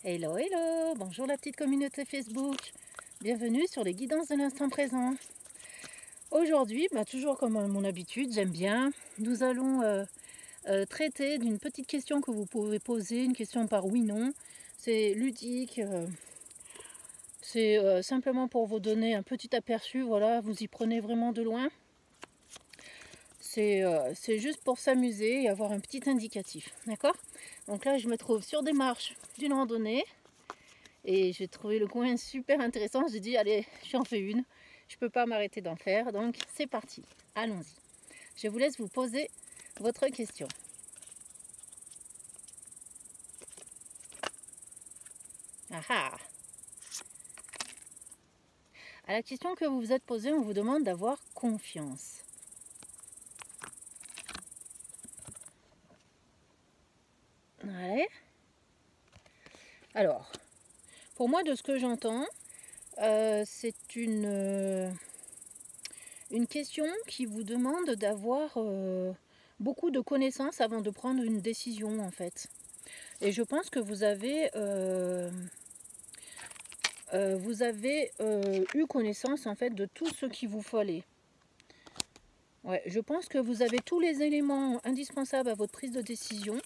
Hello, hello, bonjour la petite communauté Facebook, bienvenue sur les guidances de l'instant présent. Aujourd'hui, toujours comme à mon habitude, j'aime bien, nous allons traiter d'une petite question que vous pouvez poser, une question par oui-non. C'est ludique, c'est simplement pour vous donner un petit aperçu, voilà, vous y prenez vraiment de loin. C'est juste pour s'amuser et avoir un petit indicatif, d'accord? Donc là, je me trouve sur des marches d'une randonnée. Et j'ai trouvé le coin super intéressant. J'ai dit, allez, j'en fais une. Je ne peux pas m'arrêter d'en faire. Donc, c'est parti. Allons-y. Je vous laisse vous poser votre question. Ah ah! À la question que vous vous êtes posée, on vous demande d'avoir confiance. Allez. Alors, pour moi, de ce que j'entends, c'est une question qui vous demande d'avoir beaucoup de connaissances avant de prendre une décision, en fait. Et je pense que vous avez eu connaissance en fait de tout ce qu'il vous fallait. Ouais, je pense que vous avez tous les éléments indispensables à votre prise de décision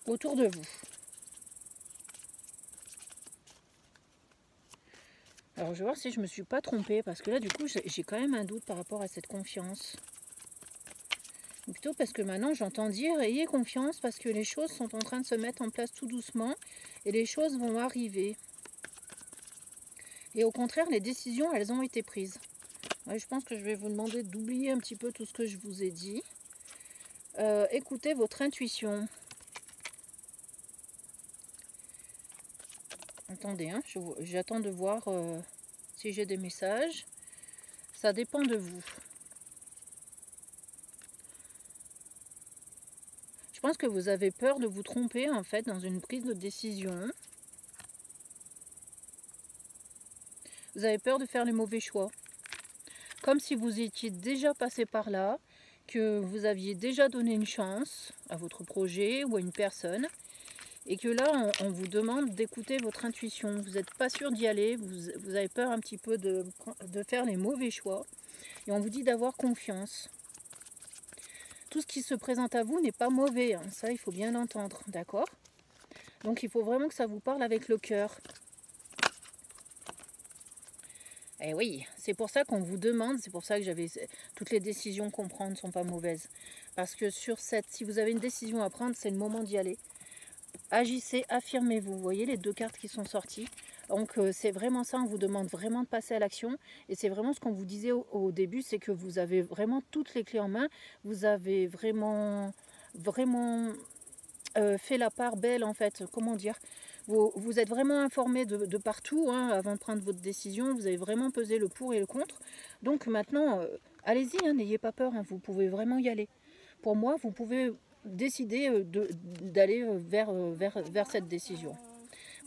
autour de vous. Alors je vais voir si je me suis pas trompée, parce que là du coup j'ai quand même un doute par rapport à cette confiance. Ou plutôt parce que maintenant j'entends dire ayez confiance parce que les choses sont en train de se mettre en place tout doucement et les choses vont arriver. Et au contraire, les décisions, elles ont été prises. Ouais, je pense que je vais vous demander d'oublier un petit peu tout ce que je vous ai dit. Écoutez votre intuition. Attendez, hein, j'attends de voir si j'ai des messages. Ça dépend de vous. Je pense que vous avez peur de vous tromper en fait dans une prise de décision. Vous avez peur de faire les mauvais choix. Comme si vous étiez déjà passé par là, que vous aviez déjà donné une chance à votre projet ou à une personne. Et que là, on vous demande d'écouter votre intuition. Vous n'êtes pas sûr d'y aller, vous avez peur un petit peu de faire les mauvais choix. Et on vous dit d'avoir confiance. Tout ce qui se présente à vous n'est pas mauvais, hein. Ça il faut bien l'entendre, d'accord? Donc il faut vraiment que ça vous parle avec le cœur. Et oui, c'est pour ça qu'on vous demande, c'est pour ça que j'avais toutes les décisions qu'on prend ne sont pas mauvaises. Parce que si vous avez une décision à prendre, c'est le moment d'y aller. Agissez, affirmez-vous. Vous voyez les deux cartes qui sont sorties. Donc c'est vraiment ça, on vous demande vraiment de passer à l'action. Et c'est vraiment ce qu'on vous disait au début, c'est que vous avez vraiment toutes les clés en main. Vous avez vraiment fait la part belle en fait. Comment dire, vous êtes vraiment informé de partout hein, avant de prendre votre décision. Vous avez vraiment pesé le pour et le contre. Donc maintenant, allez-y, hein, n'ayez pas peur. Hein, vous pouvez vraiment y aller. Pour moi, vous pouvez décider d'aller vers cette décision.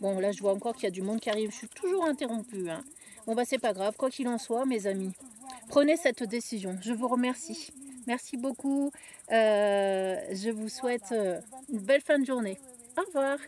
Bon, là, je vois encore qu'il y a du monde qui arrive. Je suis toujours interrompue. Hein. Bon, c'est pas grave. Quoi qu'il en soit, mes amis, prenez cette décision. Je vous remercie. Merci beaucoup. Je vous souhaite une belle fin de journée. Au revoir.